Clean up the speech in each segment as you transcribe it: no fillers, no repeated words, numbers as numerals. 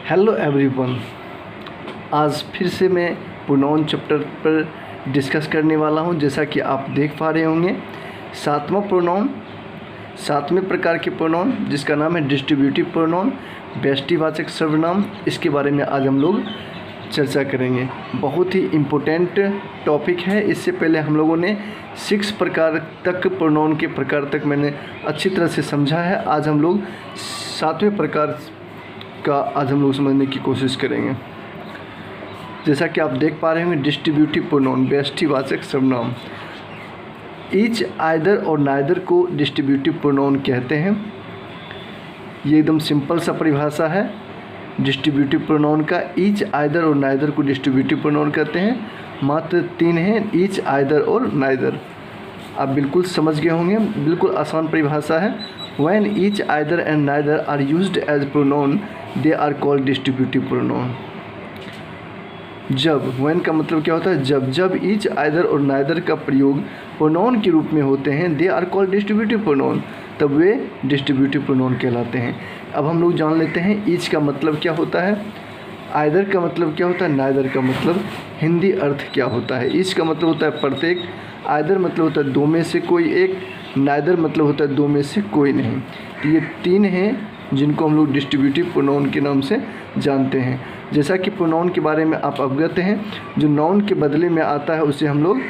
Hello everyone, आज फिर से मैं प्रोनाउन चैप्टर पर डिस्कस करने वाला हूं। जैसा कि आप देख पा रहे होंगे, सातवें प्रकार के प्रोनाउन जिसका नाम है डिस्ट्रीब्यूटिव प्रोनाउन, व्यष्टिवाचक सर्वनाम। इसके बारे में आज हम लोग चर्चा करेंगे। बहुत ही इम्पोर्टेंट टॉपिक है। इससे पहले हम लोगों ने 6 प्रकार तक प्रोनाउन के प्रकार तक मैंने अच्छी तरह से समझा है। आज हम लोग 7वें प्रकार का आज हम लोग समझने की कोशिश करेंगे। जैसा कि आप देख पा रहे होंगे, डिस्ट्रीब्यूटिव प्रोनाउन, व्यष्टिवाचक सर्वनाम। ईच, आइदर और नाइदर को डिस्ट्रीब्यूटिव प्रोनाउन कहते हैं। ये एकदम सिंपल सा परिभाषा है डिस्ट्रीब्यूटिव प्रोनाउन का। ईच, आइदर और नाइदर को डिस्ट्रीब्यूटिव प्रोनाउन कहते हैं। मात्र 3 हैं, ईच, आइदर और नाइदर। आप बिल्कुल समझ गए होंगे, बिल्कुल आसान परिभाषा है। When each, either and neither are used as pronoun, they are called distributive pronoun. जब, when का मतलब क्या होता है? जब each, either और neither का प्रयोग प्रोनाउन के रूप में होते हैं, they are called distributive pronoun, तब वे डिस्ट्रीब्यूटिव प्रोनाउन कहलाते हैं। अब हम लोग जान लेते हैं each का मतलब क्या होता है, आइदर का मतलब क्या होता है, नाइदर का मतलब हिंदी अर्थ क्या होता है। ईच का मतलब होता है प्रत्येक, आइदर मतलब होता है 2 में से कोई एक, नाइदर मतलब होता है 2 में से कोई नहीं। तो ये 3 हैं जिनको हम लोग डिस्ट्रीब्यूटिव प्रोनाउन के नाम से जानते हैं। जैसा कि प्रोनाउन के बारे में आप अवगत हैं, जो नाउन के बदले में आता है उसे हम लोग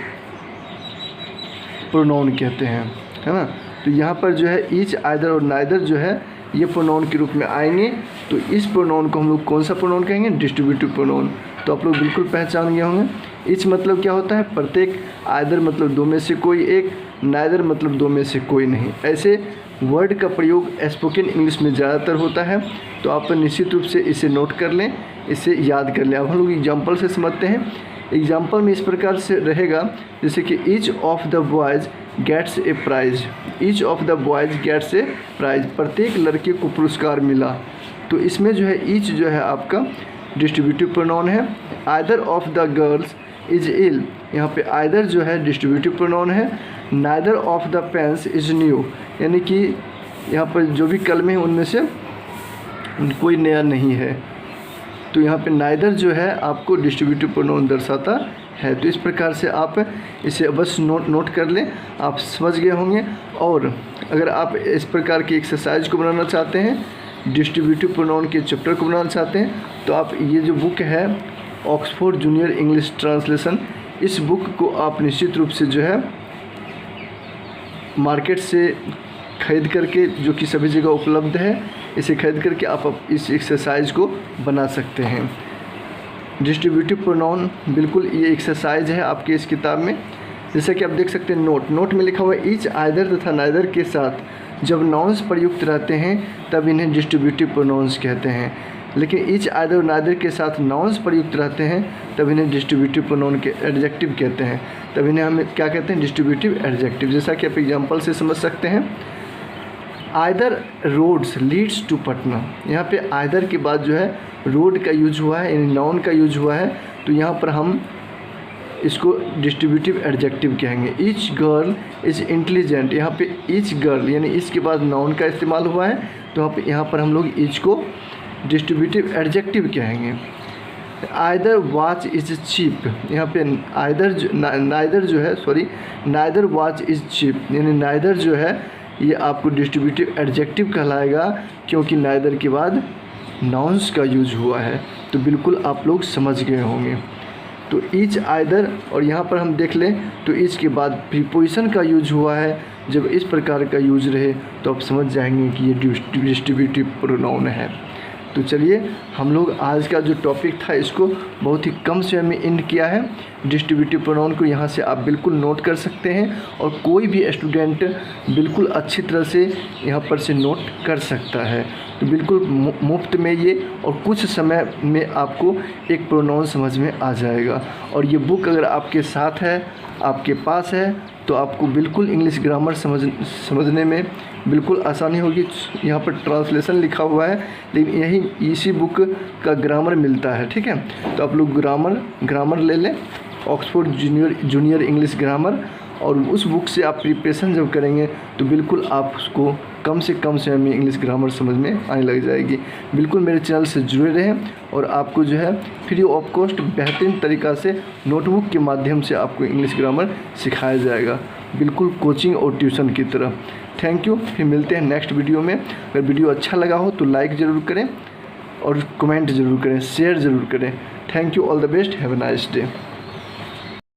प्रोनाउन कहते हैं, है ना। तो यहाँ पर जो है ईच, आइदर और नाइदर जो है ये प्रोनाउन के रूप में आएंगे। तो इस प्रोनाउन को हम लोग कौन सा प्रोनाउन कहेंगे? Distributive pronoun. तो आप लोग बिल्कुल पहचान गए होंगे। ईच मतलब क्या होता है? प्रत्येक, आइदर मतलब 2 में से कोई एक, नाइदर मतलब 2 में से कोई नहीं। ऐसे वर्ड का प्रयोग स्पोकन इंग्लिश में ज़्यादातर होता है। तो आप निश्चित रूप से इसे नोट कर लें, इसे याद कर लें। अब हम लोग एग्जाम्पल से समझते हैं। एग्जाम्पल में इस प्रकार से रहेगा, जैसे कि each of the boys gets a prize. Each of the boys gets a prize, प्रत्येक लड़के को पुरस्कार मिला। तो इसमें जो है ईच जो है आपका डिस्ट्रीब्यूटिव प्रोनाउन है। Either of the girls is ill, यहाँ पे आइदर जो है डिस्ट्रीब्यूटिव प्रोनाउन है। Neither of the pens is new, यानी कि यहाँ पर जो भी कलमे हैं उनमें से कोई नया नहीं है। तो यहाँ पे नाइदर जो है आपको डिस्ट्रीब्यूटिव प्रोनाउन दर्शाता है। तो इस प्रकार से आप इसे अवश्य नोट कर लें, आप समझ गए होंगे। और अगर आप इस प्रकार की एक्सरसाइज को बनाना चाहते हैं, डिस्ट्रीब्यूटिव प्रोनाउन के चैप्टर को बनाना चाहते हैं, तो आप ये जो बुक है ऑक्सफोर्ड जूनियर इंग्लिश ट्रांसलेशन, इस बुक को आप निश्चित रूप से जो है मार्केट से ख़रीद करके, जो कि सभी जगह उपलब्ध है, इसे खरीद करके आप इस एक्सरसाइज को बना सकते हैं। डिस्ट्रीब्यूटिव प्रोनाउन बिल्कुल ये एक्सरसाइज है आपके इस किताब में। जैसा कि आप देख सकते हैं, नोट में लिखा हुआ है ईच, आइदर तथा नाइदर के साथ जब नाउन्स प्रयुक्त रहते हैं तब इन्हें डिस्ट्रीब्यूटिव प्रोनाउंस कहते हैं। लेकिन ईच, आइदर और नाइदर के साथ नाउन्स प्रयुक्त रहते हैं तब इन्हें डिस्ट्रीब्यूटिव प्रोनाउन के एडजेक्टिव कहते हैं। तब इन्हें हम क्या कहते हैं? Distributive adjective. जैसा कि आप एग्जाम्पल से समझ सकते हैं, either roads leads to Patna. यहाँ पे आइदर के बाद जो है रोड का यूज हुआ है, यानी नाउन का यूज हुआ है। तो यहाँ पर हम इसको डिस्ट्रीब्यूटिव एडजेक्टिव कहेंगे। ईच गर्ल इज़ इंटेलिजेंट, यहाँ पे ईच गर्ल यानी इसके बाद नाउन का इस्तेमाल हुआ है। तो यहाँ पर हम लोग ईच को डिस्ट्रीब्यूटिव एडजेक्टिव कहेंगे। आइदर वॉच इज़ चीप, यहाँ पे नाइदर वॉच इज़ चीप, यानी नाइदर जो है ये आपको डिस्ट्रीब्यूटिव एडजेक्टिव कहलाएगा, क्योंकि नाइदर के बाद नाउन्स का यूज हुआ है। तो बिल्कुल आप लोग समझ गए होंगे। तो ईच, आइदर, और यहाँ पर हम देख लें तो ईच के बाद प्रीपोजिशन का यूज हुआ है। जब इस प्रकार का यूज रहे तो आप समझ जाएंगे कि ये डिस्ट्रीब्यूटिव प्रोनाउन है। तो चलिए, हम लोग आज का जो टॉपिक था इसको बहुत ही कम समय में एंड किया है। डिस्ट्रीब्यूटिव प्रोनाउन को यहाँ से आप बिल्कुल नोट कर सकते हैं, और कोई भी स्टूडेंट बिल्कुल अच्छी तरह से यहाँ पर से नोट कर सकता है। तो बिल्कुल मुफ्त में ये, और कुछ समय में आपको एक प्रोनाउन समझ में आ जाएगा। और ये बुक अगर आपके साथ है, आपके पास है, तो आपको बिल्कुल इंग्लिश ग्रामर समझने में बिल्कुल आसानी होगी। यहाँ पर ट्रांसलेशन लिखा हुआ है, लेकिन इसी बुक का ग्रामर मिलता है, ठीक है। तो आप लोग ग्रामर ले लें, ऑक्सफोर्ड जूनियर इंग्लिश ग्रामर, और उस बुक से आप प्रिपरेशन जब करेंगे तो बिल्कुल आप उसको कम से कम समय में इंग्लिश ग्रामर समझ में आने लग जाएगी। बिल्कुल मेरे चैनल से जुड़े रहें और आपको जो है फ्री ऑफ कॉस्ट बेहतरीन तरीक़ा से नोटबुक के माध्यम से आपको इंग्लिश ग्रामर सिखाया जाएगा, बिल्कुल कोचिंग और ट्यूशन की तरह। Thank you. फिर मिलते हैं नेक्स्ट वीडियो में। अगर वीडियो अच्छा लगा हो तो लाइक ज़रूर करें और कमेंट ज़रूर करें, शेयर ज़रूर करें। Thank you. All the best. Have a nice day.